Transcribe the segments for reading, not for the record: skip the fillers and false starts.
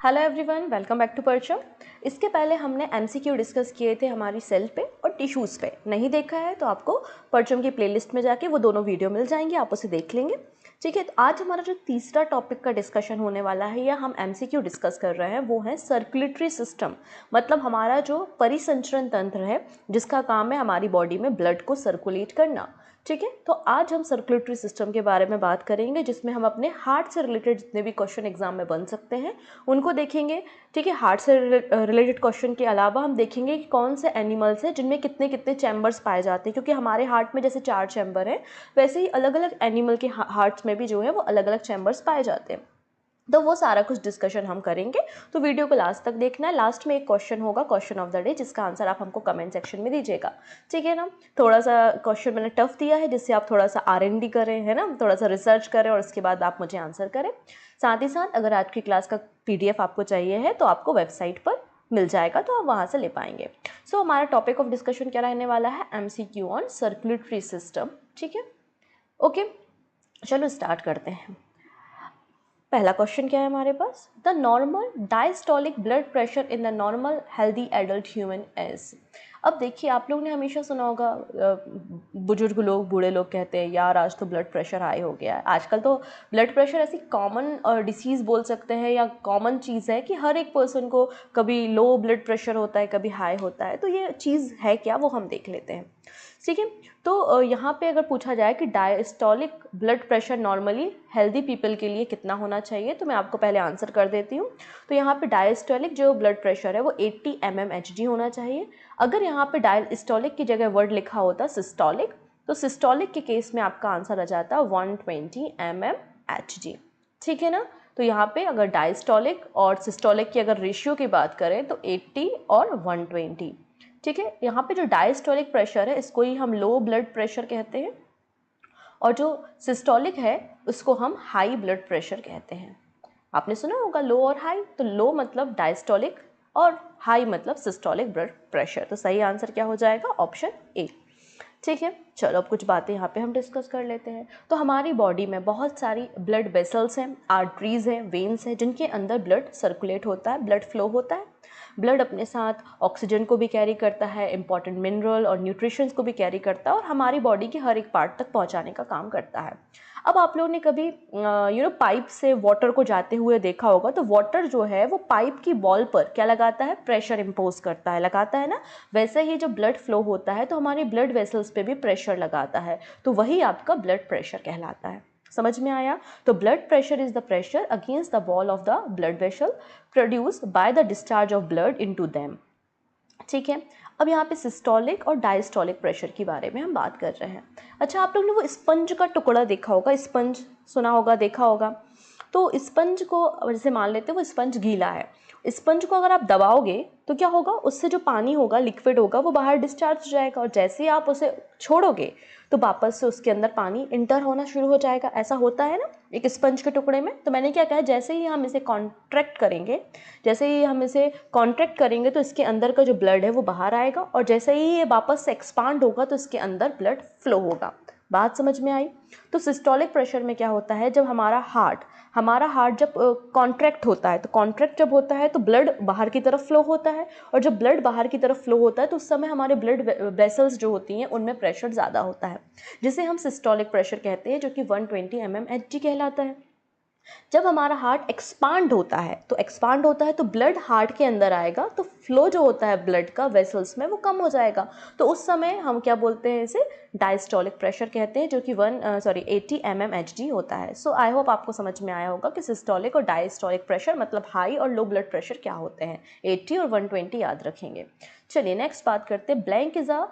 Hello everyone, welcome back to Parcham. इसके पहले हमने एमसीक्यू डिस्कस किए थे हमारी सेल पे और टिश्यूज़ पे। नहीं देखा है तो आपको परचम की प्लेलिस्ट में जाके वो दोनों वीडियो मिल जाएंगे, आप उसे देख लेंगे। ठीक है, तो आज हमारा जो तीसरा टॉपिक का डिस्कशन होने वाला है या हम एमसीक्यू डिस्कस कर रहे हैं वो है सर्कुलेटरी सिस्टम। मतलब हमारा जो परिसंचरण तंत्र है जिसका काम है हमारी बॉडी में ब्लड को सर्कुलेट करना। ठीक है, तो आज हम सर्कुलेटरी सिस्टम के बारे में बात करेंगे जिसमें हम अपने हार्ट से रिलेटेड जितने भी क्वेश्चन एग्जाम में बन सकते हैं उनको देखेंगे। ठीक है, हार्ट से रिलेटेड क्वेश्चन के अलावा हम देखेंगे कि कौन से एनिमल्स हैं जिनमें कितने कितने चैम्बर्स पाए जाते हैं, क्योंकि हमारे हार्ट में जैसे 4 चैम्बर हैं वैसे ही अलग अलग एनिमल के हार्ट्स में भी जो है वो अलग अलग चैम्बर्स पाए जाते हैं। तो वो सारा कुछ डिस्कशन हम करेंगे, तो वीडियो को लास्ट तक देखना है। लास्ट में एक क्वेश्चन होगा, क्वेश्चन ऑफ द डे, जिसका आंसर आप हमको कमेंट सेक्शन में दीजिएगा। ठीक है ना। थोड़ा सा क्वेश्चन मैंने टफ दिया है जिससे आप थोड़ा सा R&D करें, है ना, थोड़ा सा रिसर्च करें और उसके बाद आप मुझे आंसर करें। साथ ही साथ अगर आज की क्लास का PDF आपको चाहिए है तो आपको वेबसाइट पर मिल जाएगा, तो आप वहाँ से ले पाएंगे। सो हमारा टॉपिक ऑफ डिस्कशन क्या रहने वाला है? MCQ on circulatory system. ठीक है, ओके, चलो स्टार्ट करते हैं। पहला क्वेश्चन क्या है हमारे पास? The normal diastolic blood pressure in the normal healthy adult human is. अब देखिए, आप लोगों ने हमेशा सुना होगा, बुजुर्ग लोग, बूढ़े लोग कहते हैं यार आज तो ब्लड प्रेशर हाई हो गया है। आजकल तो ब्लड प्रेशर ऐसी कॉमन डिसीज़ बोल सकते हैं या कॉमन चीज़ है कि हर एक पर्सन को कभी लो ब्लड प्रेशर होता है, कभी हाई होता है। तो ये चीज़ है क्या, वो हम देख लेते हैं। ठीक है, तो यहाँ पे अगर पूछा जाए कि diastolic blood pressure normally healthy people के लिए कितना होना चाहिए, तो मैं आपको पहले आंसर कर देती हूँ। तो यहाँ पे डायस्टोलिक जो ब्लड प्रेशर है वो 80 mmHg होना चाहिए। अगर यहाँ पे डायस्टोलिक की जगह वर्ड लिखा होता सिस्टोलिक, तो सिस्टोलिक के केस में आपका आंसर आ जाता 120 mmHg। ठीक है ना। तो यहाँ पे अगर डायस्टोलिक और सिस्टोलिक की अगर रेशियो की बात करें तो 80 और 120। ठीक है, यहाँ पे जो डायस्टोलिक प्रेशर है इसको ही हम लो ब्लड प्रेशर कहते हैं और जो सिस्टोलिक है उसको हम हाई ब्लड प्रेशर कहते हैं। आपने सुना होगा लो और हाई, तो लो मतलब डायस्टोलिक और हाई मतलब सिस्टोलिक ब्लड प्रेशर। तो सही आंसर क्या हो जाएगा? Option A. ठीक है, चलो अब कुछ बातें यहाँ पे हम डिस्कस कर लेते हैं। तो हमारी बॉडी में बहुत सारी ब्लड वेसल्स हैं, आर्टरीज हैं, वेन्स हैं, जिनके अंदर ब्लड सर्कुलेट होता है, ब्लड फ्लो होता है। ब्लड अपने साथ ऑक्सीजन को भी कैरी करता है, इंपॉर्टेंट मिनरल और न्यूट्रिशंस को भी कैरी करता है और हमारी बॉडी के हर एक पार्ट तक पहुँचाने का काम करता है। अब आप लोगों ने कभी पाइप से वाटर को जाते हुए देखा होगा, तो वाटर जो है वो पाइप की बॉल पर क्या लगाता है? प्रेशर इम्पोज करता है, लगाता है ना। वैसे ही जो ब्लड फ्लो होता है तो हमारे ब्लड वेसल्स पे भी प्रेशर लगाता है, तो वही आपका ब्लड प्रेशर कहलाता है। समझ में आया? तो blood pressure is the pressure against the wall of the blood vessel produced by the discharge of blood into them. ठीक है, अब यहाँ पे सिस्टोलिक और डायस्टोलिक प्रेशर के बारे में हम बात कर रहे हैं। अच्छा, आप लोग ने वो स्पंज का टुकड़ा देखा होगा, स्पंज सुना होगा, देखा होगा। तो स्पंज को जैसे मान लेते हैं वो स्पंज गीला है, स्पंज को अगर आप दबाओगे तो क्या होगा? उससे जो पानी होगा, लिक्विड होगा, वो बाहर डिस्चार्ज हो जाएगा और जैसे ही आप उसे छोड़ोगे तो वापस से उसके अंदर पानी इंटर होना शुरू हो जाएगा। ऐसा होता है ना एक स्पंज के टुकड़े में। तो मैंने क्या कहा, जैसे ही हम इसे कॉन्ट्रैक्ट करेंगे, जैसे ही हम इसे कॉन्ट्रैक्ट करेंगे तो इसके अंदर का जो ब्लड है वो बाहर आएगा और जैसे ही ये वापस से एक्सपांड होगा तो इसके अंदर ब्लड फ्लो होगा। बात समझ में आई? तो सिस्टोलिक प्रेशर में क्या होता है, जब हमारा हार्ट जब कॉन्ट्रैक्ट होता है, तो कॉन्ट्रैक्ट जब होता है तो ब्लड बाहर की तरफ फ्लो होता है और जब ब्लड बाहर की तरफ फ्लो होता है तो उस समय हमारे ब्लड वेसल्स जो होती हैं उनमें प्रेशर ज़्यादा होता है, जिसे हम सिस्टोलिक प्रेशर कहते हैं, जो कि 120 mmHg कहलाता है। जब हमारा हार्ट एक्सपांड होता है तो ब्लड हार्ट के अंदर आएगा, तो फ्लो जो होता है ब्लड का वेसल्स में वो कम हो जाएगा, तो उस समय हम क्या बोलते हैं? इसे डायस्टोलिक प्रेशर कहते हैं, जो कि 80 mmHg होता है। सो आई होप आपको समझ में आया होगा कि सिस्टोलिक और डायस्टोलिक प्रेशर मतलब हाई और लो ब्लड प्रेशर क्या होते हैं। 80 और 120 याद रखेंगे। चलिए नेक्स्ट बात करते हैं। Blank is a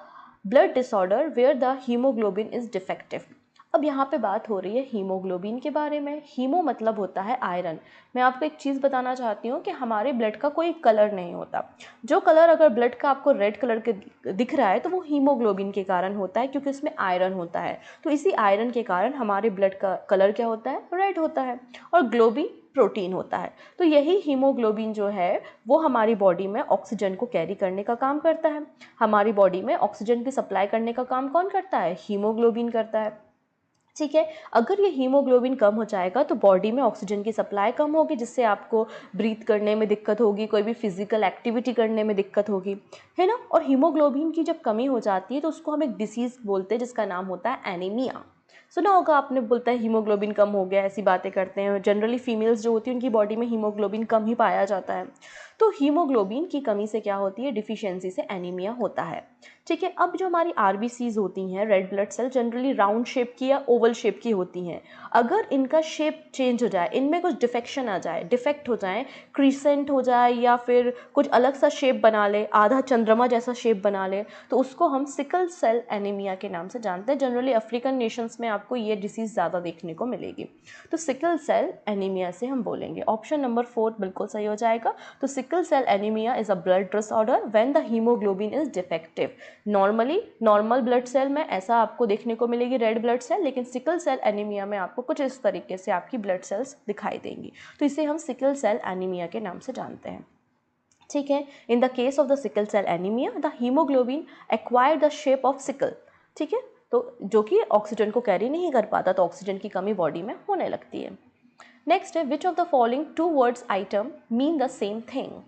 blood disorder where the haemoglobin is defective. अब यहाँ पे बात हो रही है हीमोग्लोबिन के बारे में। हीमो मतलब होता है आयरन। मैं आपको एक चीज़ बताना चाहती हूँ कि हमारे ब्लड का कोई कलर नहीं होता। जो कलर अगर ब्लड का आपको रेड कलर के दिख रहा है तो वो हीमोग्लोबिन के कारण होता है, क्योंकि इसमें आयरन होता है। तो इसी आयरन के कारण हमारे ब्लड का कलर क्या होता है? रेड होता है। और ग्लोबिन प्रोटीन होता है। तो यही हीमोग्लोबिन जो है वो हमारी बॉडी में ऑक्सीजन को कैरी करने का काम करता है। हमारी बॉडी में ऑक्सीजन की सप्लाई करने का काम कौन करता है? हीमोग्लोबिन करता है। ठीक है। अगर ये हीमोग्लोबिन कम हो जाएगा तो बॉडी में ऑक्सीजन की सप्लाई कम होगी, जिससे आपको ब्रीथ करने में दिक्कत होगी, कोई भी फिजिकल एक्टिविटी करने में दिक्कत होगी, है ना। और हीमोग्लोबिन की जब कमी हो जाती है तो उसको हम एक डिसीज़ बोलते हैं जिसका नाम होता है एनीमिया। सुना होगा आपने, बोलता है हीमोग्लोबिन कम हो गया, ऐसी बातें करते हैं। जनरली फीमेल्स जो होती हैं उनकी बॉडी में हीमोग्लोबिन कम ही पाया जाता है। तो हीमोग्लोबिन की कमी से क्या होती है, डिफिशियंसी से एनीमिया होता है। ठीक है। अब जो हमारी आरबीसीज होती हैं, red blood cell, generally round shape की या ओवल शेप की होती हैं। अगर इनका शेप चेंज हो जाए, इनमें कुछ डिफेक्शन आ जाए, डिफेक्ट हो जाए, क्रीसेंट हो जाए या फिर कुछ अलग सा शेप बना ले, आधा चंद्रमा जैसा शेप बना ले, तो उसको हम सिकल सेल एनीमिया के नाम से जानते हैं। जनरली अफ्रीकन नेशंस में आपको ये डिसीज़ ज़्यादा देखने को मिलेगी। तो सिकल सेल एनीमिया से हम बोलेंगे। ऑप्शन नंबर 4 बिल्कुल सही हो जाएगा। तो sickle cell anaemia is a blood disorder when the haemoglobin is defective. Normally normal blood cell में ऐसा आपको देखने को मिलेगी रेड ब्लड सेल, लेकिन सिकल सेल एनीमिया में आपको कुछ इस तरीके से आपकी ब्लड सेल्स दिखाई देंगी। तो इसे हम सिकल सेल एनीमिया के नाम से जानते हैं। ठीक है। In the case of the sickle cell anaemia the haemoglobin acquire the shape of sickle. ठीक है। तो जो कि ऑक्सीजन को कैरी नहीं कर पाता, तो ऑक्सीजन की कमी बॉडी में होने लगती है। नेक्स्ट है which of the following 2 words item mean the same thing.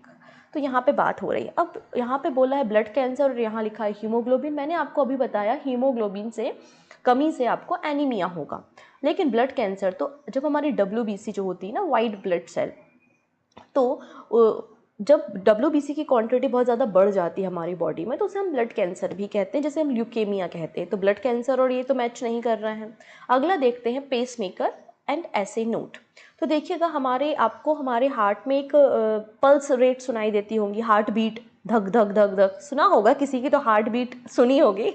तो यहाँ पे बात हो रही है। अब यहाँ पे बोला है ब्लड कैंसर और यहाँ लिखा है हीमोग्लोबिन। मैंने आपको अभी बताया हीमोग्लोबिन से कमी से आपको एनीमिया होगा, लेकिन ब्लड कैंसर तो जब हमारी WBC जो होती है ना, वाइट ब्लड सेल, तो जब WBC की क्वांटिटी बहुत ज़्यादा बढ़ जाती है हमारी बॉडी में तो उसे हम ब्लड कैंसर भी कहते हैं, जैसे हम ल्यूकेमिया कहते हैं। तो ब्लड कैंसर और ये तो मैच नहीं कर रहे हैं। अगला देखते हैं पेसमेकर एंड ऐसे नोट। तो देखिएगा आपको हमारे हार्ट में एक पल्स रेट सुनाई देती होंगी, हार्ट बीट, धक धक धक धक सुना होगा किसी की, तो हार्ट बीट सुनी होगी।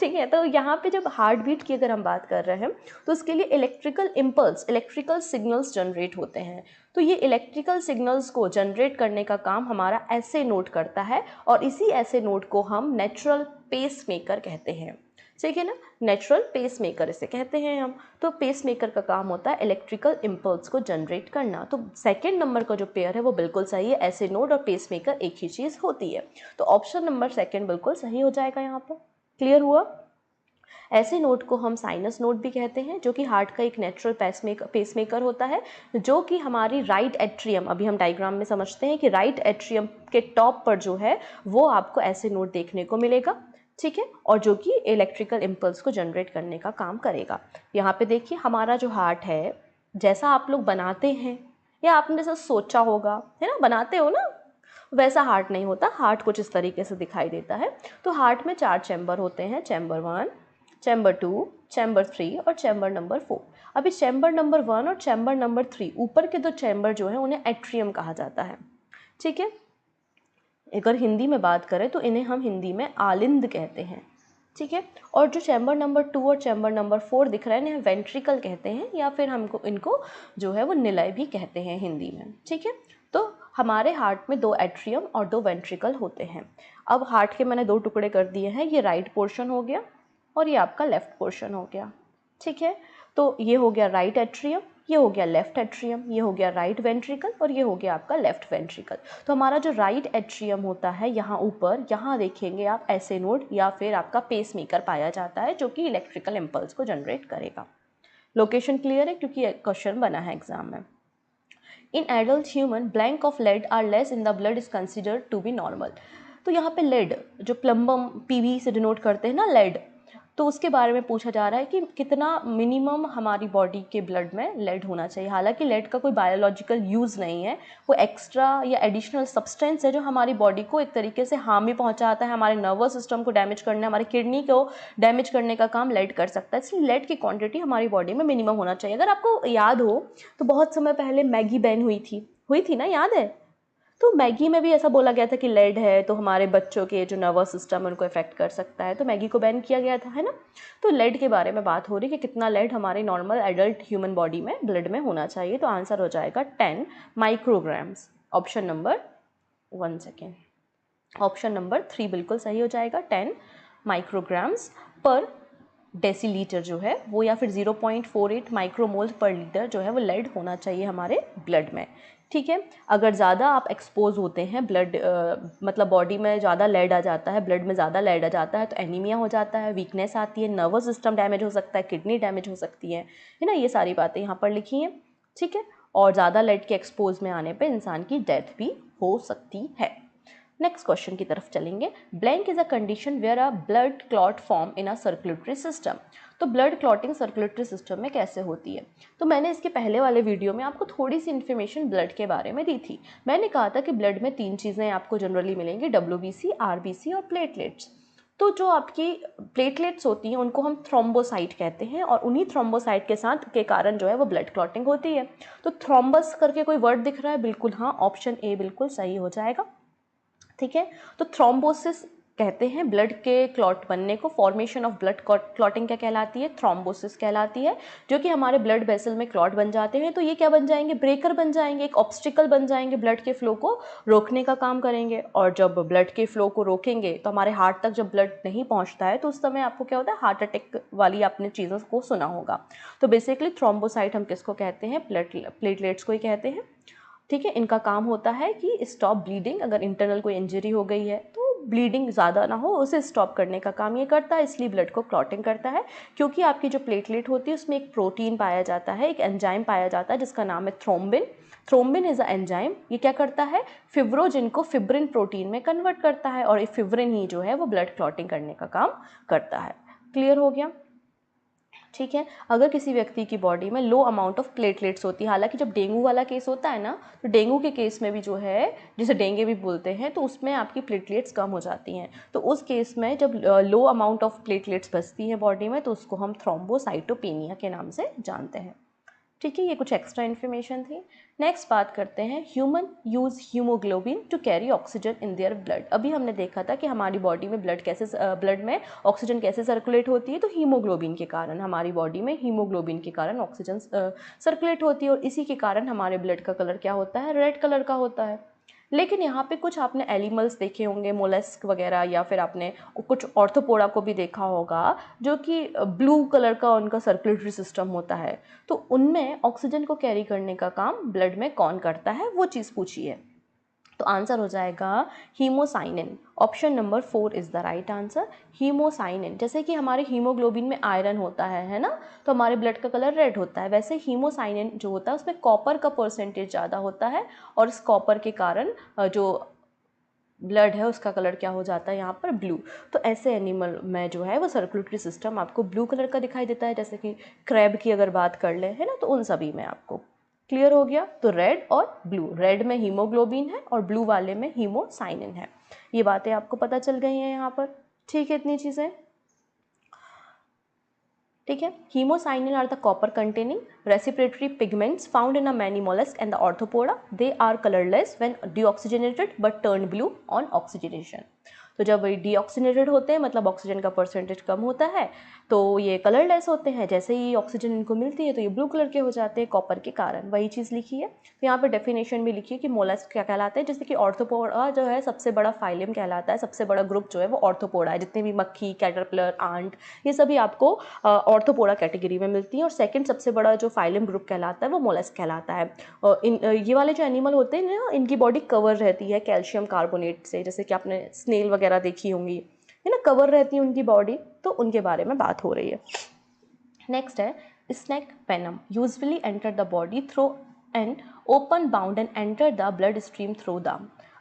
ठीक है। तो यहाँ पे जब हार्ट बीट की अगर हम बात कर रहे हैं तो उसके लिए electrical impulse, electrical signals generate होते हैं। तो ये इलेक्ट्रिकल सिग्नल्स को जनरेट करने का काम हमारा ऐसे नोड करता है, और इसी ऐसे नोड को हम नेचुरल पेसमेकर कहते हैं। ठीक है ना, नेचुरल पेसमेकर इसे कहते हैं हम। तो पेसमेकर का काम होता है इलेक्ट्रिकल इम्पल्स को जनरेट करना। तो सेकंड नंबर का जो पेयर है वो बिल्कुल सही है। ऐसे नोड और पेसमेकर एक ही चीज़ होती है। तो ऑप्शन नंबर 2 बिल्कुल सही हो जाएगा यहाँ पर। क्लियर हुआ। ऐसे नोड को हम साइनस नोड भी कहते हैं, जो कि हार्ट का एक नेचुरल पेसमेकर होता है, जो कि हमारी राइट एट्रियम, अभी हम डायग्राम में समझते हैं कि राइट एट्रियम के टॉप पर जो है वो आपको ऐसे नोड देखने को मिलेगा। ठीक है। और जो कि इलेक्ट्रिकल इम्पल्स को जनरेट करने का काम करेगा। यहाँ पे देखिए हमारा जो हार्ट है, जैसा आप लोग बनाते हैं या आपने जैसा सोचा होगा, है ना, बनाते हो ना, वैसा हार्ट नहीं होता। हार्ट कुछ इस तरीके से दिखाई देता है। तो हार्ट में 4 चैम्बर होते हैं, चैम्बर 1, चैम्बर 2, चैम्बर 3 और चैम्बर नंबर 4। अभी चैम्बर नंबर 1 और चैम्बर नंबर 3, ऊपर के 2 चैम्बर जो है उन्हें एट्रियम कहा जाता है। ठीक है। अगर हिंदी में बात करें तो इन्हें हम हिंदी में आलिंद कहते हैं। ठीक है। और जो चैम्बर नंबर 2 और चैम्बर नंबर 4 दिख रहे हैं इन्हें वेंट्रिकल कहते हैं, या फिर हमको इनको जो है वो निलय भी कहते हैं हिंदी में। ठीक है। तो हमारे हार्ट में 2 एट्रियम और 2 वेंट्रिकल होते हैं। अब हार्ट के मैंने 2 टुकड़े कर दिए हैं, ये राइट पोर्शन हो गया और ये आपका लेफ्ट पोर्शन हो गया। ठीक है। तो ये हो गया राइट एट्रियम, ये हो गया लेफ्ट एट्रियम, ये हो गया राइट वेंट्रिकल और ये हो गया आपका लेफ्ट वेंट्रिकल। तो हमारा जो राइट एट्रियम होता है यहाँ ऊपर, यहाँ देखेंगे आप ऐसे नोड या फिर आपका पेसमेकर पाया जाता है, जो कि इलेक्ट्रिकल इम्पल्स को जनरेट करेगा। लोकेशन क्लियर है, क्योंकि क्वेश्चन बना है एग्जाम में। In adult human blank of lead are less in the blood is considered to be normal. तो यहाँ पे लेड, जो प्लम्बम PV से डिनोट करते हैं ना, लेड, तो उसके बारे में पूछा जा रहा है कि कितना मिनिमम हमारी बॉडी के ब्लड में लेड होना चाहिए। हालांकि लेड का कोई बायोलॉजिकल यूज़ नहीं है, वो एक्स्ट्रा या एडिशनल सब्सटेंस है जो हमारी बॉडी को एक तरीके से हार्म भी पहुंचाता है, हमारे नर्वस सिस्टम को डैमेज करने, हमारी किडनी को डैमेज करने का काम लेड कर सकता है। इसलिए लेड की क्वांटिटी हमारी बॉडी में मिनिमम होना चाहिए। अगर आपको याद हो तो बहुत समय पहले मैगी बैन हुई थी ना, याद है? तो मैगी में भी ऐसा बोला गया था कि लेड है तो हमारे बच्चों के जो नर्वस सिस्टम है उनको इफेक्ट कर सकता है, तो मैगी को बैन किया गया था, है ना। तो लेड के बारे में बात हो रही है कि कितना लेड हमारे नॉर्मल एडल्ट ह्यूमन बॉडी में ब्लड में होना चाहिए। तो आंसर हो जाएगा 10 micrograms. Option number 1 second, option number 3 बिल्कुल सही हो जाएगा। 10 माइक्रोग्राम्स पर डेसीलीटर जो है वो, या फिर 0.48 माइक्रोमोल पर लीटर जो है वो लेड होना चाहिए हमारे ब्लड में। ठीक है। अगर ज़्यादा आप एक्सपोज होते हैं ब्लड मतलब बॉडी में ज़्यादा लेड आ जाता है, ब्लड में ज़्यादा लेड आ जाता है तो एनीमिया हो जाता है, वीकनेस आती है, नर्वस सिस्टम डैमेज हो सकता है, किडनी डैमेज हो सकती है ना, ये सारी बातें यहाँ पर लिखी हैं। ठीक है। और ज़्यादा लेड के एक्सपोज में आने पर इंसान की डेथ भी हो सकती है। नेक्स्ट क्वेश्चन की तरफ चलेंगे। Blank is a condition where a blood clot form in a circulatory system. तो ब्लड क्लॉटिंग सर्कुलेटरी सिस्टम में कैसे होती है? तो मैंने इसके पहले वाले वीडियो में आपको थोड़ी सी इन्फॉर्मेशन ब्लड के बारे में दी थी। मैंने कहा था कि ब्लड में 3 चीज़ें आपको जनरली मिलेंगी, WBC, RBC और प्लेटलेट्स। तो जो आपकी प्लेटलेट्स होती हैं उनको हम थ्रोम्बोसाइट कहते हैं और उन्हीं थ्रोम्बोसाइट के साथ के कारण जो है वो ब्लड क्लॉटिंग होती है। तो थ्रोम्बस करके कोई वर्ड दिख रहा है? बिल्कुल हाँ, ऑप्शन ए बिल्कुल सही हो जाएगा। ठीक है। तो थ्रोम्बोसिस कहते हैं ब्लड के क्लॉट बनने को। फॉर्मेशन ऑफ ब्लड क्लॉटिंग क्या कहलाती है? थ्रोम्बोसिस कहलाती है। जो कि हमारे ब्लड वेसल में क्लॉट बन जाते हैं तो ये क्या बन जाएंगे? ब्रेकर बन जाएंगे, एक ऑब्स्टिकल बन जाएंगे, ब्लड के फ्लो को रोकने का काम करेंगे। और जब ब्लड के फ्लो को रोकेंगे तो हमारे हार्ट तक जब ब्लड नहीं पहुंचता है तो उस समय आपको क्या होता है? हार्ट अटैक वाली आपने चीज़ों को सुना होगा। तो बेसिकली थ्रोम्बोसाइट हम किसको कहते हैं? प्लेटलेट्स को ही कहते हैं। ठीक है। इनका काम होता है कि स्टॉप ब्लीडिंग, अगर इंटरनल कोई इंजरी हो गई है तो ब्लीडिंग ज़्यादा ना हो उसे स्टॉप करने का काम ये करता है, इसलिए ब्लड को क्लॉटिंग करता है। क्योंकि आपकी जो प्लेटलेट होती है उसमें एक प्रोटीन पाया जाता है, एक एंजाइम पाया जाता है जिसका नाम है thrombin. Thrombin is a enzyme. ये क्या करता है? फिब्रोजिन को फिब्रिन प्रोटीन में कन्वर्ट करता है और ये फिब्रिन ही जो है वो ब्लड क्लॉटिंग करने का काम करता है। क्लियर हो गया? ठीक है। अगर किसी व्यक्ति की बॉडी में लो अमाउंट ऑफ प्लेटलेट्स होती है, हालांकि जब डेंगू वाला केस होता है ना तो डेंगू के केस में भी जो है, जिसे डेंगू भी बोलते हैं, तो उसमें आपकी प्लेटलेट्स कम हो जाती हैं। तो उस केस में जब लो अमाउंट ऑफ प्लेटलेट्स बचती हैं बॉडी में तो उसको हम थ्रोम्बोसाइटोपेनिया के नाम से जानते हैं। ठीक है। ये कुछ एक्स्ट्रा इन्फॉर्मेशन थी। नेक्स्ट बात करते हैं, human use haemoglobin to carry oxygen in their blood. अभी हमने देखा था कि हमारी बॉडी में ब्लड में ऑक्सीजन कैसे सर्कुलेट होती है, तो हीमोग्लोबिन के कारण हमारी बॉडी में हीमोग्लोबिन के कारण ऑक्सीजन सर्कुलेट होती है और इसी के कारण हमारे ब्लड का कलर क्या होता है? रेड कलर का होता है। लेकिन यहाँ पे कुछ आपने एनिमल्स देखे होंगे, मोलस्क वगैरह, या फिर आपने कुछ ऑर्थोपोडा को भी देखा होगा जो कि ब्लू कलर का उनका सर्कुलेटरी सिस्टम होता है। तो उनमें ऑक्सीजन को कैरी करने का काम ब्लड में कौन करता है, वो चीज़ पूछी है। तो आंसर हो जाएगा haemocyanin. Option number 4 is the right answer, haemocyanin. जैसे कि हमारे हीमोग्लोबिन में आयरन होता है ना, तो हमारे ब्लड का कलर रेड होता है। वैसे हीमोसाइनिन जो होता है उसमें कॉपर का परसेंटेज ज़्यादा होता है और इस कॉपर के कारण जो ब्लड है उसका कलर क्या हो जाता है यहाँ पर? ब्लू। तो ऐसे एनिमल में जो है वो सर्कुलेटरी सिस्टम आपको ब्लू कलर का दिखाई देता है, जैसे कि क्रैब की अगर बात कर ले, है ना, तो उन सभी में आपको। क्लियर हो गया? तो रेड और ब्लू, रेड में हीमोग्लोबिन है और ब्लू वाले में हीमोसाइनिन है। ये बातें आपको पता चल गई हैं यहाँ पर। ठीक है, इतनी चीज़ें। ठीक है। Haemocyanin are the copper containing respiratory pigments found in a many mollusc and the arthropoda. They are colourless when deoxygenated but turn blue on oxygenation. तो जब ये डीऑक्सीजनेटेड होते हैं मतलब ऑक्सीजन का परसेंटेज कम होता है तो ये कलरलेस होते हैं। जैसे ही ऑक्सीजन इनको मिलती है तो ये ब्लू कलर के हो जाते हैं कॉपर के कारण। वही चीज़ लिखी है। तो यहाँ पर डेफिनेशन भी लिखी है कि मोलस्क क्या कहलाते हैं। जैसे कि ऑर्थोपोडा जो है सबसे बड़ा फाइलम कहलाता है, सबसे बड़ा ग्रुप जो है वो ऑर्थोपोडा है। जितने भी मक्खी, कैटरपिलर, आंट, ये सभी आपको ऑर्थोपोडा कैटेगरी में मिलती हैं। और सेकंड सबसे बड़ा जो फाइलम ग्रुप कहलाता है वो मोलस्क कहलाता है। ये वाले जो एनिमल होते हैं ना, इनकी बॉडी कवर रहती है कैल्शियम कार्बोनेट से, जैसे कि आपने स्नेल वगैरह देखी होंगी, है ना, कवर रहती है उनकी बॉडी। तो उनके बारे में बात हो रही है। नेक्स्ट है snake venom usually enter the body through an open bound and enter the blood stream through the.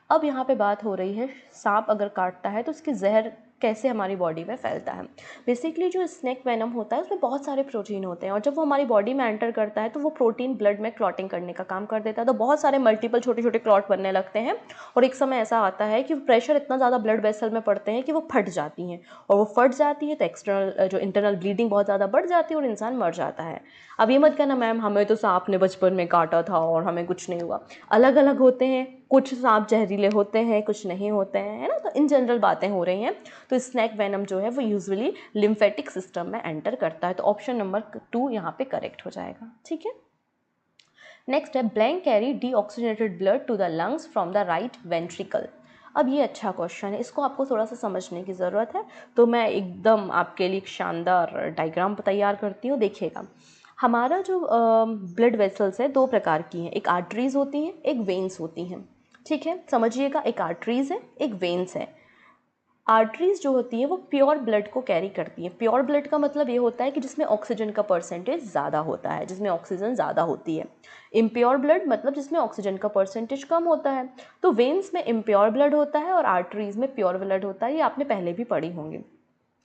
अब यहाँ पे बात हो रही है सांप अगर काटता है तो उसकी जहर कैसे हमारी बॉडी में फैलता है। बेसिकली जो स्नेक वेनम होता है उसमें बहुत सारे प्रोटीन होते हैं और जब वो हमारी बॉडी में एंटर करता है तो वो प्रोटीन ब्लड में क्लॉटिंग करने का काम कर देता है। तो बहुत सारे मल्टीपल छोटे छोटे क्लॉट बनने लगते हैं और एक समय ऐसा आता है कि प्रेशर इतना ज़्यादा ब्लड वेसल में पड़ते हैं कि वो फट जाती हैं और वो फट जाती है तो एक्सटर्नल जो इंटरनल ब्लीडिंग बहुत ज़्यादा बढ़ जाती है और इंसान मर जाता है। अब ये मत कहना मैम हमें तो सांप ने बचपन में काटा था और हमें कुछ नहीं हुआ। अलग अलग होते हैं, कुछ सांप जहरीले होते हैं, कुछ नहीं होते हैं, है ना। तो इन जनरल बातें हो रही हैं। तो स्नेक वेनम जो है वो यूजुअली लिम्फेटिक सिस्टम में एंटर करता है। तो ऑप्शन नंबर 2 यहाँ पे करेक्ट हो जाएगा। ठीक है। नेक्स्ट है blank carry deoxygenated blood to the lungs from the right ventricle. अब ये अच्छा क्वेश्चन है, इसको आपको थोड़ा सा समझने की ज़रूरत है। तो मैं एकदम आपके लिए एक शानदार डायग्राम तैयार करती हूँ, देखिएगा। हमारा जो ब्लड वेसल्स है दो प्रकार की हैं, एक आर्टरीज होती हैं, एक वेन्स होती हैं। ठीक है, समझिएगा, एक आर्टरीज है, एक वेन्स है। आर्टरीज जो होती है वो प्योर ब्लड को कैरी करती हैं। प्योर ब्लड का मतलब ये होता है कि जिसमें ऑक्सीजन का परसेंटेज ज़्यादा होता है, जिसमें ऑक्सीजन ज़्यादा होती है। इम्प्योर ब्लड मतलब जिसमें ऑक्सीजन का परसेंटेज कम होता है। तो वेन्स में इम्प्योर ब्लड होता है और आर्टरीज में प्योर ब्लड होता है। ये आपने पहले भी पढ़ी होंगी।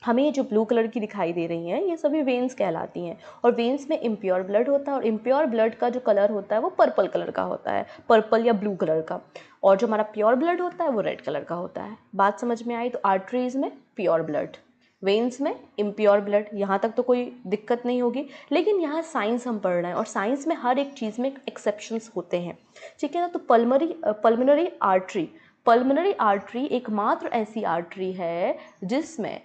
हमें ये जो ब्लू कलर की दिखाई दे रही हैं ये सभी वेन्स कहलाती हैं। और वेन्स में इम्प्योर ब्लड होता है और इम्प्योर ब्लड का जो कलर होता है वो पर्पल कलर का होता है, पर्पल या ब्लू कलर का। और जो हमारा प्योर ब्लड होता है वो रेड कलर का होता है। बात समझ में आई? तो आर्टरीज में प्योर ब्लड, वेन्स में इम्प्योर ब्लड। यहाँ तक तो कोई दिक्कत नहीं होगी। लेकिन यहाँ साइंस हम पढ़ रहे हैं और साइंस में हर एक चीज़ में एक्सेप्शंस होते हैं। ठीक है ना। तो पल्मोनरी आर्टरी एकमात्र ऐसी आर्टरी है जिसमें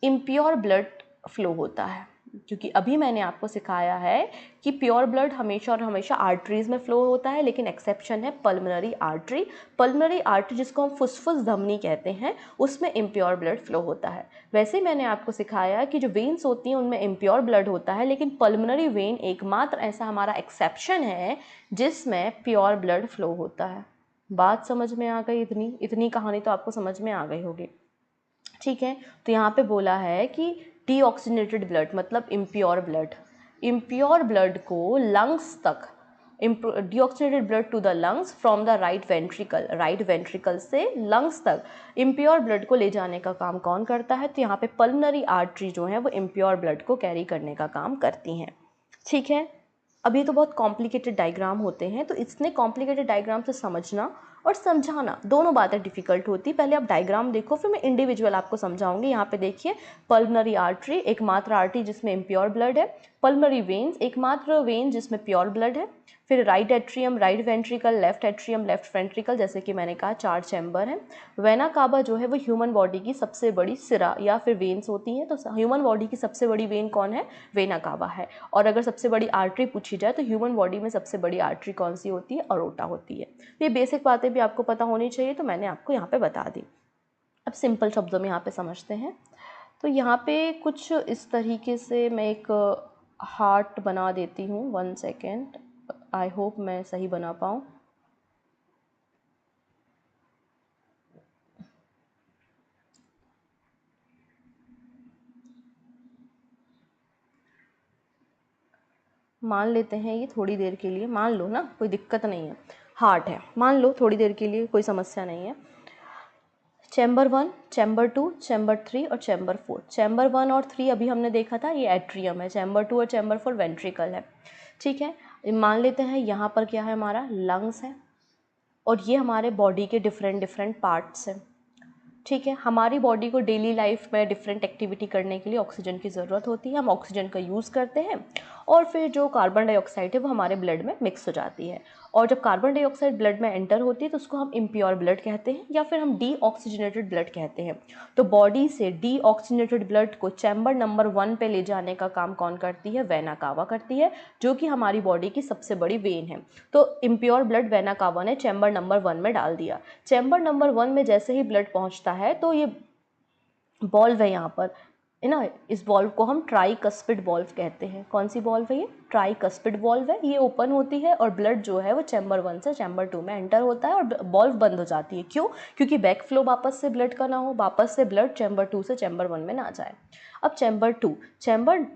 इम्प्योर ब्लड फ्लो होता है। क्योंकि अभी मैंने आपको सिखाया है कि प्योर ब्लड हमेशा और हमेशा आर्टरीज में फ्लो होता है, लेकिन एक्सेप्शन है पल्मोनरी आर्टरी। पल्मोनरी आर्टरी जिसको हम फुसफुस धमनी कहते हैं, उसमें इम्प्योर ब्लड फ्लो होता है। वैसे मैंने आपको सिखाया कि जो वेन्स होती हैं उनमें इम्प्योर ब्लड होता है, लेकिन पल्मोनरी वेन एकमात्र ऐसा हमारा एक्सेप्शन है जिसमें प्योर ब्लड फ्लो होता है। बात समझ में आ गई? इतनी कहानी तो आपको समझ में आ गई होगी। ठीक है। तो यहाँ पे बोला है कि डीऑक्सीजनेटेड ब्लड मतलब इम्प्योर ब्लड, इम्प्योर ब्लड को लंग्स तक, deoxygenated blood to the lungs from the right ventricle से लंग्स तक इम्प्योर ब्लड को ले जाने का काम कौन करता है? तो यहाँ पे पल्मोनरी आर्टरी जो है वो इम्प्योर ब्लड को कैरी करने का काम करती हैं। ठीक है। अभी तो बहुत कॉम्प्लिकेटेड डायग्राम होते हैं, तो इतने कॉम्प्लिकेटेड डायग्राम से समझना और समझाना दोनों बातें डिफिकल्ट होती। पहले आप डायग्राम देखो, फिर मैं इंडिविजुअल आपको समझाऊंगी। यहाँ पे देखिए, पल्मोनरी आर्टरी एकमात्र आर्टरी जिसमें इम्प्योर ब्लड है, पल्मोनरी वेन्स एकमात्र वेन जिसमें प्योर ब्लड है, फिर right atrium right ventricle, left atrium left ventricle, जैसे कि मैंने कहा 4 चैम्बर हैं। वेना कावा जो है वो ह्यूमन बॉडी की सबसे बड़ी सिरा या फिर वेन्स होती हैं। तो ह्यूमन बॉडी की सबसे बड़ी वेन कौन है? वेना कावा है। और अगर सबसे बड़ी आर्टरी पूछी जाए तो ह्यूमन बॉडी में सबसे बड़ी आर्टरी कौन सी होती है? अरोटा होती है। ये बेसिक बातें भी आपको पता होनी चाहिए, तो मैंने आपको यहाँ पे बता दी। अब सिंपल शब्दों में यहाँ पे समझते हैं। तो यहाँ पे कुछ इस तरीके से मैं एक हार्ट बना देती हूँ। 1 सेकेंड, आई होप मैं सही बना पाऊँ। मान लेते हैं ये थोड़ी देर के लिए, मान लो ना, कोई दिक्कत नहीं है। हार्ट है, मान लो थोड़ी देर के लिए, कोई समस्या नहीं है। चैम्बर 1, चैम्बर 2, चैम्बर 3 और चैम्बर 4। चैम्बर 1 और 3 अभी हमने देखा था, ये एट्रियम है। चैम्बर 2 और चैम्बर 4 वेंट्रिकल है। ठीक है। मान लेते हैं यहाँ पर क्या है, हमारा लंग्स है और ये हमारे बॉडी के डिफरेंट पार्ट्स हैं। ठीक है। हमारी बॉडी को डेली लाइफ में डिफरेंट एक्टिविटी करने के लिए ऑक्सीजन की ज़रूरत होती है। हम ऑक्सीजन का यूज़ करते हैं और फिर जो कार्बन डाइऑक्साइड है वो हमारे ब्लड में मिक्स हो जाती है। और जब कार्बन डाइऑक्साइड ब्लड में एंटर होती है तो उसको हम इम्प्योर ब्लड कहते हैं या फिर हम डीऑक्सीजनेटेड ब्लड कहते हैं। तो बॉडी से डीऑक्सीजनेटेड ब्लड को चैम्बर नंबर 1 पे ले जाने का काम कौन करती है? वेना कावा करती है, जो कि हमारी बॉडी की सबसे बड़ी वेन है। तो इम्प्योर ब्लड वेना कावा ने चैम्बर नंबर 1 में डाल दिया। चैम्बर नंबर 1 में जैसे ही ब्लड पहुंचता है तो ये बॉल्व है यहाँ पर, है ना, इस बॉल्व को हम ट्राइकस्पिड बॉल्व कहते हैं। कौन सी बॉल्व है ये? ट्राइकस्पिड बॉल्व है। ये ओपन होती है और ब्लड जो है वो चैम्बर 1 से चैम्बर 2 में एंटर होता है और बॉल्व बंद हो जाती है। क्यों? क्योंकि बैक फ्लो वापस से ब्लड का ना हो, वापस से ब्लड चैम्बर 2 से चैम्बर 1 में ना जाए। अब चैम्बर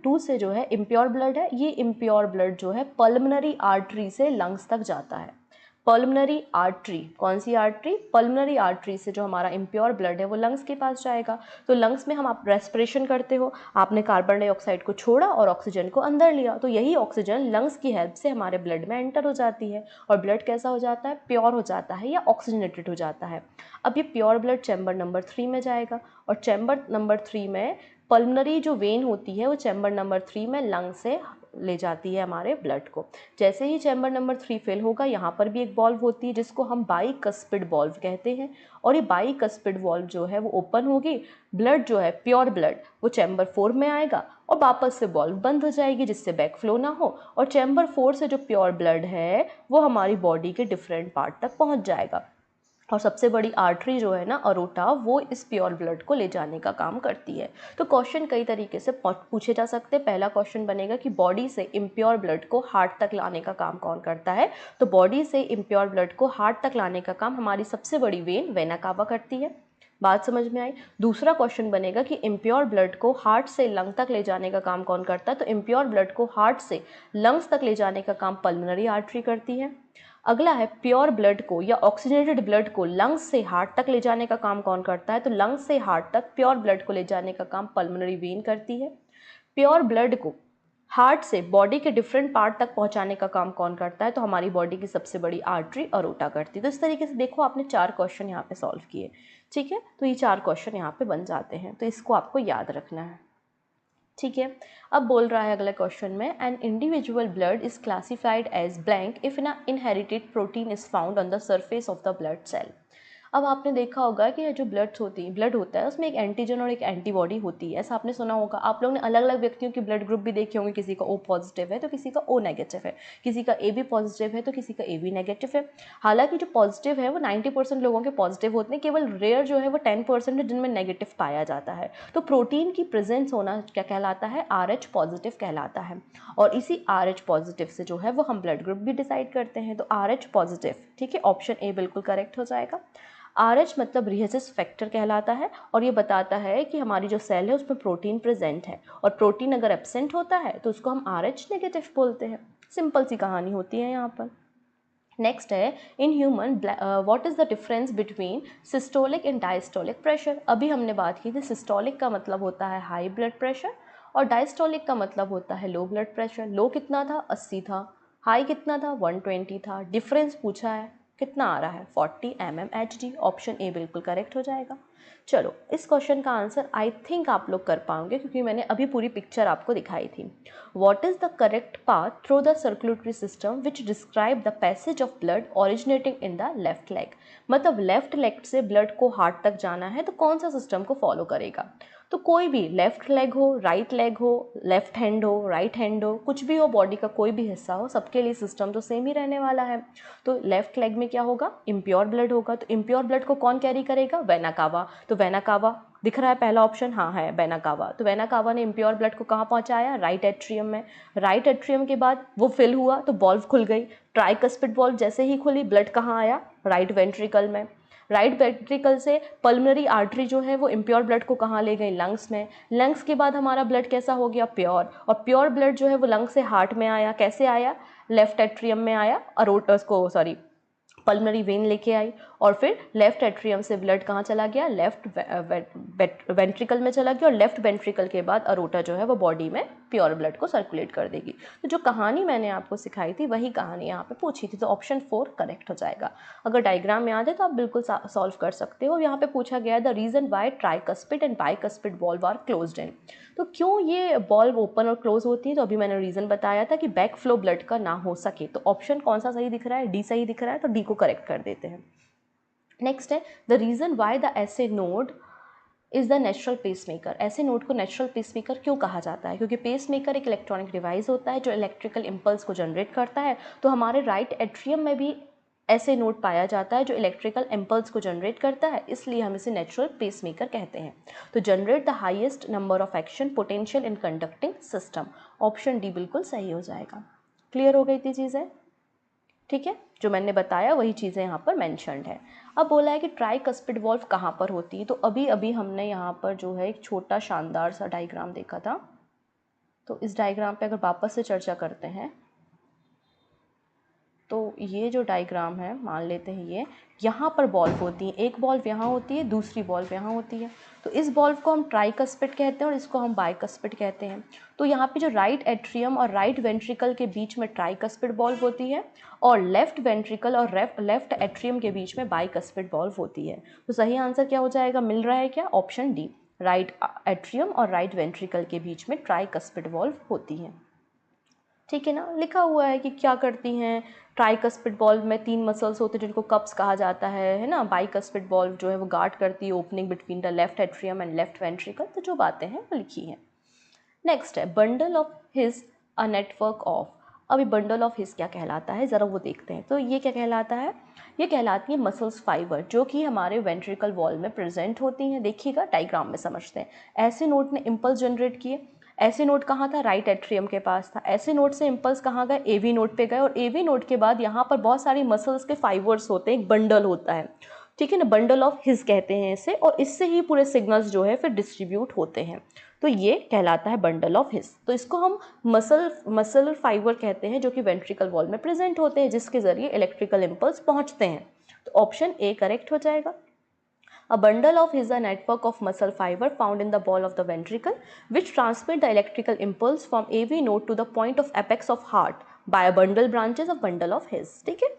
2 से जो है इम्प्योर ब्लड है, ये इम्प्योर ब्लड जो है पल्मोनरी आर्टरी से लंग्स तक जाता है। पल्मोनरी आर्टरी, कौन सी आर्टरी? पल्मोनरी आर्टरी से जो हमारा इम्प्योर ब्लड है वो लंग्स के पास जाएगा। तो लंग्स में हम आप रेस्पिरेशन करते हो, आपने कार्बन डाइऑक्साइड को छोड़ा और ऑक्सीजन को अंदर लिया, तो यही ऑक्सीजन लंग्स की हेल्प से हमारे ब्लड में एंटर हो जाती है और ब्लड कैसा हो जाता है? प्योर हो जाता है या ऑक्सीजनेटेड हो जाता है। अब ये प्योर ब्लड चैम्बर नंबर 3 में जाएगा और चैम्बर नंबर 3 में पल्मोनरी जो वेन होती है वो चैम्बर नंबर 3 में लंग से ले जाती है हमारे ब्लड को। जैसे ही चैम्बर नंबर 3 फिल होगा, यहाँ पर भी एक बॉल्व होती है जिसको हम बाइकस्पिड बॉल्व कहते हैं और ये बाइकस्पिड बॉल्व जो है वो ओपन होगी, ब्लड जो है प्योर ब्लड वो चैम्बर 4 में आएगा और वापस से बॉल्व बंद हो जाएगी जिससे बैक फ्लो ना हो और चैम्बर 4 से जो प्योर ब्लड है वो हमारी बॉडी के डिफरेंट पार्ट तक पहुँच जाएगा। और सबसे बड़ी आर्टरी जो है ना अरोटा, वो इस प्योर ब्लड को ले जाने का काम करती है। तो क्वेश्चन कई तरीके से पूछे जा सकते हैं। पहला क्वेश्चन बनेगा कि बॉडी से इम्प्योर ब्लड को हार्ट तक लाने का काम कौन करता है। तो बॉडी से इम्प्योर ब्लड को हार्ट तक लाने का काम हमारी सबसे बड़ी वेन वेना कावा करती है। बात समझ में आई। दूसरा क्वेश्चन बनेगा कि इम्प्योर ब्लड को हार्ट से लंग तक ले जाने का काम कौन करता है। तो इम्प्योर ब्लड को हार्ट से लंग्स तक ले जाने का काम पल्मोनरी आर्टरी करती है। अगला है प्योर ब्लड को या ऑक्सीजनेटेड ब्लड को लंग्स से हार्ट तक ले जाने का काम कौन करता है। तो लंग्स से हार्ट तक प्योर ब्लड को ले जाने का काम पल्मोनरी वेन करती है। प्योर ब्लड को हार्ट से बॉडी के डिफरेंट पार्ट तक पहुंचाने का काम कौन करता है। तो हमारी बॉडी की सबसे बड़ी आर्टरी अरोटा करती है। तो इस तरीके से देखो आपने 4 क्वेश्चन यहाँ पे सॉल्व किए, ठीक है। तो ये 4 क्वेश्चन यहाँ पे बन जाते हैं, तो इसको आपको याद रखना है, ठीक है। अब बोल रहा है अगले क्वेश्चन में, an individual blood is classified as blank if an inherited protein is found on the surface of the blood cell. अब आपने देखा होगा कि ये जो ब्लड होता है उसमें एक एंटीजन और एक एंटीबॉडी होती है, ऐसा आपने सुना होगा। आप लोगों ने अलग अलग व्यक्तियों के ब्लड ग्रुप भी देखे होंगे, किसी का O पॉजिटिव है तो किसी का O नेगेटिव है, किसी का AB पॉजिटिव है तो किसी का AB नेगेटिव है। हालांकि जो पॉजिटिव है वो 90% लोगों के पॉजिटिव होते हैं, केवल रेयर जो है वो 10% है जिनमें नेगेटिव पाया जाता है। तो प्रोटीन की प्रेजेंस होना क्या कहलाता है, RH पॉजिटिव कहलाता है। और इसी RH पॉजिटिव से जो है वो हम ब्लड ग्रुप भी डिसाइड करते हैं। तो RH पॉजिटिव, ठीक है, ऑप्शन ए बिल्कुल करेक्ट हो जाएगा। RH मतलब रिहेसिस फैक्टर कहलाता है और ये बताता है कि हमारी जो सेल है उसमें प्रोटीन प्रेजेंट है, और प्रोटीन अगर एब्सेंट होता है तो उसको हम RH नेगेटिव बोलते हैं। सिंपल सी कहानी होती है यहाँ पर। नेक्स्ट है, in human what is the difference between systolic and diastolic pressure. अभी हमने बात की थी सिस्टोलिक का मतलब होता है हाई ब्लड प्रेशर और डायस्टोलिक का मतलब होता है लो ब्लड प्रेशर। लो कितना था, 80 था, हाई कितना था, 120 था। डिफरेंस पूछा है, कितना आ रहा है, 40 mmHg। ऑप्शन ए बिल्कुल करेक्ट हो जाएगा। चलो इस क्वेश्चन का आंसर आई थिंक आप लोग कर पाओगे क्योंकि मैंने अभी पूरी पिक्चर आपको दिखाई थी। What is the correct path through the circulatory system which describe the passage of blood originating in the left leg. मतलब लेफ्ट लेग से ब्लड को हार्ट तक जाना है तो कौन सा सिस्टम को फॉलो करेगा। तो कोई भी लेफ्ट लेग हो, राइट लेग हो, लेफ्ट हैंड हो, राइट हैंड हो, कुछ भी हो, बॉडी का कोई भी हिस्सा हो, सबके लिए सिस्टम तो सेम ही रहने वाला है। तो लेफ्ट लेग में क्या होगा, इम्प्योर ब्लड होगा। तो इम्प्योर ब्लड को कौन कैरी करेगा, वेना कावा। तो वेना कावा दिख रहा है पहला ऑप्शन, हाँ है वेना कावा। तो वेना कावा ने इम्प्योर ब्लड को कहाँ पहुँचाया, राइट एट्रियम में। राइट एट्रियम के बाद वो फिल हुआ तो वॉल्व खुल गई। ट्राइकस्पिड वॉल्व जैसे ही खुली, ब्लड कहाँ आया, राइट वेंट्रिकल में। राइट वेंट्रिकल से पल्मोनरी आर्टरी जो है वो इम्प्योर ब्लड को कहाँ ले गई, लंग्स में। लंग्स के बाद हमारा ब्लड कैसा हो गया, प्योर। और प्योर ब्लड जो है वो लंग्स से हार्ट में आया, कैसे आया, लेफ्ट एट्रियम में आया, पल्मोनरी वेन लेके आई। और फिर लेफ्ट एट्रियम से ब्लड कहाँ चला गया, लेफ्ट वेंट्रिकल में चला गया। और लेफ्ट वेंट्रिकल के बाद अरोटा जो है वो बॉडी में प्योर ब्लड को सर्कुलेट कर देगी। तो जो कहानी मैंने आपको सिखाई थी वही कहानी यहाँ पे पूछी थी। तो ऑप्शन 4 करेक्ट हो जाएगा। अगर डायग्राम याद है तो आप बिल्कुल सॉल्व कर सकते हो। यहाँ पे पूछा गया है the reason why tricuspid and bicuspid valve are closed in. तो क्यों ये वॉल्व ओपन और क्लोज होती है, तो अभी मैंने रीजन बताया था कि बैक फ्लो ब्लड का ना हो सके। तो ऑप्शन कौन सा सही दिख रहा है, डी सही दिख रहा है, तो डी को करेक्ट कर देते हैं। नेक्स्ट है the reason why the SA node is the natural pacemaker. ऐसे नोड को नेचुरल पेसमेकर क्यों कहा जाता है, क्योंकि पेसमेकर एक इलेक्ट्रॉनिक डिवाइस होता है जो इलेक्ट्रिकल इम्पल्स को जनरेट करता है। तो हमारे राइट एट्रियम में भी ऐसे नोड पाया जाता है जो इलेक्ट्रिकल इम्पल्स को जनरेट करता है, इसलिए हम इसे नेचुरल पेसमेकर कहते हैं। तो generate the highest number of action potential in conducting system. Option D बिल्कुल सही हो जाएगा। क्लियर हो गई थी चीज़ें, ठीक है। जो मैंने बताया वही चीज़ें यहाँ पर मेंशन्ड है। अब बोला है कि ट्राइकस्पिड वॉल्व कहाँ पर होती है। तो अभी अभी हमने यहाँ पर जो है एक छोटा शानदार सा डायग्राम देखा था। तो इस डायग्राम पे अगर वापस से चर्चा करते हैं तो ये जो डायग्राम है, मान लेते हैं ये यहाँ पर बॉल्व होती है, एक बॉल्व यहाँ होती है, दूसरी बॉल्व यहाँ होती है। तो इस बॉल्व को हम ट्राइकस्पिड कहते हैं और इसको हम बाइकस्पिड कहते हैं। तो यहाँ पे जो राइट एट्रियम और राइट वेंट्रिकल के बीच में ट्राइकस्पिड बॉल्व होती है और लेफ्ट वेंट्रिकल और लेफ्ट एट्रियम के बीच में बाइकस्पिड बॉल्व होती है। तो सही आंसर क्या हो जाएगा, मिल रहा है क्या, ऑप्शन डी, राइट एट्रियम और राइट वेंट्रिकल के बीच में ट्राइकस्पिड बॉल्व होती है। ठीक है ना, लिखा हुआ है कि क्या करती हैं। ट्राइकस्पिड बॉल्व में 3 मसल्स होते हैं जिनको कप्स कहा जाता है ना। बाइकस्पिड बॉल्व जो है वो गार्ड करती है opening between the left atrium and left ventricle. तो जो बातें हैं वो लिखी हैं। नेक्स्ट है bundle of his a network of अभी बंडल ऑफ हिस क्या कहलाता है ज़रा वो देखते हैं। तो ये क्या कहलाता है, ये कहलाती है मसल्स फाइबर जो कि हमारे वेंट्रिकल वॉल में प्रेजेंट होती हैं। देखिएगा डायग्राम में समझते हैं। ऐसे नोड ने इम्पल्स जनरेट किए, ऐसे नोड कहाँ था, राइट एट्रियम के पास था। ऐसे नोड से इम्पल्स कहाँ गए, एवी नोड पे गए, और एवी नोड के बाद यहाँ पर बहुत सारी मसल्स के फाइबर्स होते हैं, एक बंडल होता है, ठीक है ना, बंडल ऑफ हिस कहते हैं इसे, और इससे ही पूरे सिग्नल्स जो है फिर डिस्ट्रीब्यूट होते हैं। तो ये कहलाता है बंडल ऑफ हिस। तो इसको हम मसल फाइबर कहते हैं जो कि वेंट्रिकल वॉल में प्रेजेंट होते हैं, जिसके जरिए इलेक्ट्रिकल इम्पल्स पहुंचते हैं। तो ऑप्शन ए करेक्ट हो जाएगा। A bundle of is a network of muscle fiber found in the wall of the ventricle which transmit the electrical impulse from AV node to the point of apex of heart by a bundle branches of bundle of His। ठीक है।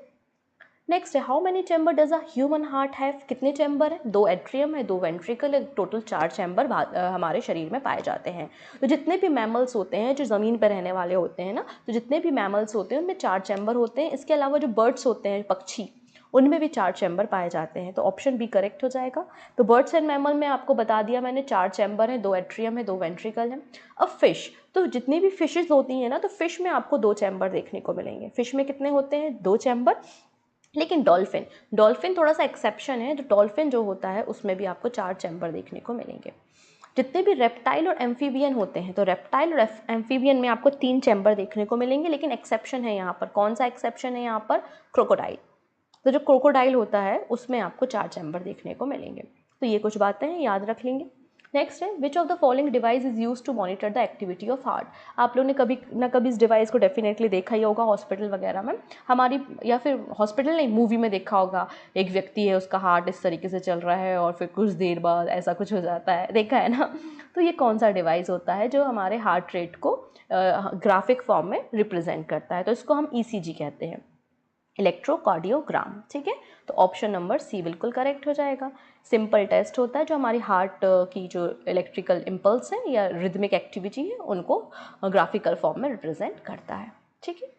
Next है, how many chamber does a human heart have, कितने chamber है, 2 atrium है, 2 ventricle है, total 4 chamber हमारे शरीर में पाए जाते हैं। तो जितने भी मैमल्स होते हैं जो ज़मीन पर रहने वाले होते हैं ना, तो जितने भी मैमल्स होते हैं उनमें 4 चैम्बर होते हैं। इसके अलावा जो बर्ड्स होते हैं, पक्षी, उनमें भी 4 चैम्बर पाए जाते हैं। तो ऑप्शन बी करेक्ट हो जाएगा। तो बर्ड्स एंड मैमल में आपको बता दिया मैंने, 4 चैम्बर हैं, 2 एट्रियम है, 2 वेंट्रिकल है। अब फिश, तो जितनी भी फिशेज होती हैं ना, तो फिश में आपको 2 चैम्बर देखने को मिलेंगे। फिश में कितने होते हैं, 2 चैम्बर। लेकिन डॉल्फिन थोड़ा सा एक्सेप्शन है। जो डॉल्फिन जो होता है उसमें भी आपको 4 चैम्बर देखने को मिलेंगे। जितने भी रेप्टाइल और एम्फीबियन होते हैं, तो रेप्टाइल और एम्फीबियन में आपको 3 चैम्बर देखने को मिलेंगे। लेकिन एक्सेप्शन है यहाँ पर, कौन सा एक्सेप्शन है यहाँ पर, क्रोकोडाइल। तो जो क्रोकोडाइल होता है उसमें आपको 4 चैम्बर देखने को मिलेंगे। तो ये कुछ बातें हैं, याद रख लेंगे। नेक्स्ट है, which of the following device is use to monitor the activity of heart. आप लोगों ने कभी ना कभी इस डिवाइस को डेफिनेटली देखा ही होगा हॉस्पिटल वगैरह में, हमारी, या फिर हॉस्पिटल नहीं, मूवी में देखा होगा। एक व्यक्ति है, उसका हार्ट इस तरीके से चल रहा है और फिर कुछ देर बाद ऐसा कुछ हो जाता है, देखा है ना। तो ये कौन सा डिवाइस होता है जो हमारे हार्ट रेट को ग्राफिक फॉर्म में रिप्रेजेंट करता है। तो इसको हम ECG कहते हैं, इलेक्ट्रोकार्डियोग्राम। ठीक है। तो ऑप्शन नंबर सी बिल्कुल करेक्ट हो जाएगा। सिंपल टेस्ट होता है जो हमारी हार्ट की जो इलेक्ट्रिकल इम्पल्स है या रिदमिक एक्टिविटी है उनको ग्राफिकल फॉर्म में रिप्रेजेंट करता है। ठीक है।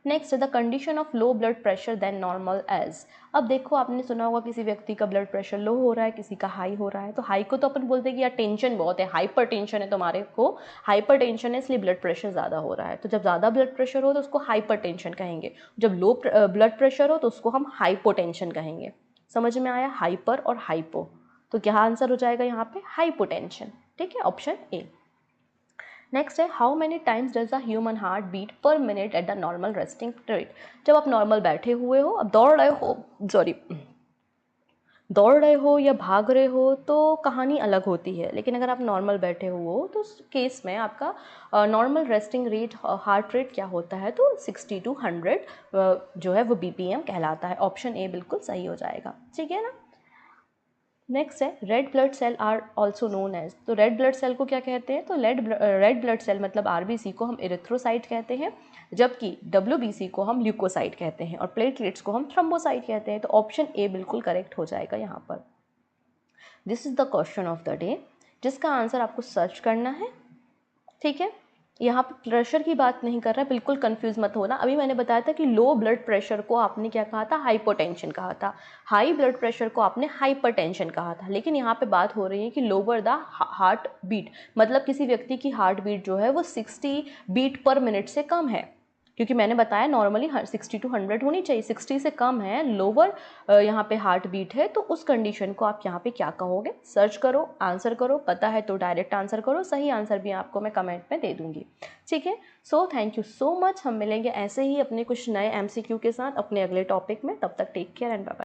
Next, the condition of low blood pressure than normal as. अब देखो, आपने सुना होगा किसी व्यक्ति का ब्लड प्रेशर लो हो रहा है, किसी का हाई हो रहा है। तो हाई को तो अपन बोलते हैं कि यार टेंशन बहुत है, हाइपर टेंशन है, तुम्हारे को हाइपर टेंशन है इसलिए ब्लड प्रेशर ज़्यादा हो रहा है। तो जब ज़्यादा ब्लड प्रेशर हो तो उसको हाइपर टेंशन कहेंगे। जब लो ब्लड प्रेशर हो तो उसको हम हाइपोटेंशन कहेंगे। समझ में आया, हाइपर और हाइपो। तो क्या आंसर हो जाएगा यहाँ पे, हाइपोटेंशन। ठीक है, ऑप्शन ए। नेक्स्ट है, how many times does the human heart beat per minute at the normal resting rate. जब आप नॉर्मल बैठे हुए हो, अब दौड़ रहे हो या भाग रहे हो तो कहानी अलग होती है। लेकिन अगर आप नॉर्मल बैठे हुए हो तो उस केस में आपका normal resting rate, heart rate क्या होता है, तो 60 to 100 जो है वो BPM कहलाता है। ऑप्शन ए बिल्कुल सही हो जाएगा। ठीक है ना। नेक्स्ट है, red blood cell are also known as. तो रेड ब्लड सेल को क्या कहते हैं, तो रेड ब्लड सेल मतलब RBC को हम इरिथ्रोसाइट कहते हैं, जबकि WBC को हम ल्यूकोसाइट कहते हैं और प्लेटलेट्स को हम थ्रोम्बोसाइट कहते हैं। तो ऑप्शन ए बिल्कुल करेक्ट हो जाएगा यहाँ पर। This is the question of the day, जिसका आंसर आपको सर्च करना है। ठीक है। यहाँ पे प्रेशर की बात नहीं कर रहा, बिल्कुल कंफ्यूज मत होना। अभी मैंने बताया था कि लो ब्लड प्रेशर को आपने क्या कहा था, हाइपोटेंशन कहा था। हाई ब्लड प्रेशर को आपने हाइपरटेंशन कहा था। लेकिन यहाँ पे बात हो रही है कि लोअर द हार्ट बीट, मतलब किसी व्यक्ति की हार्ट बीट जो है वो 60 बीट पर मिनट से कम है। क्योंकि मैंने बताया नॉर्मली 60 to 100 होनी चाहिए, 60 से कम है, लोअर यहाँ पे हार्ट बीट है। तो उस कंडीशन को आप यहाँ पे क्या कहोगे, सर्च करो, आंसर करो, पता है तो डायरेक्ट आंसर करो, सही आंसर भी आपको मैं कमेंट में दे दूंगी। ठीक है। So thank you so much. हम मिलेंगे ऐसे ही अपने कुछ नए MCQ के साथ अपने अगले टॉपिक में। तब तक take care and bye bye.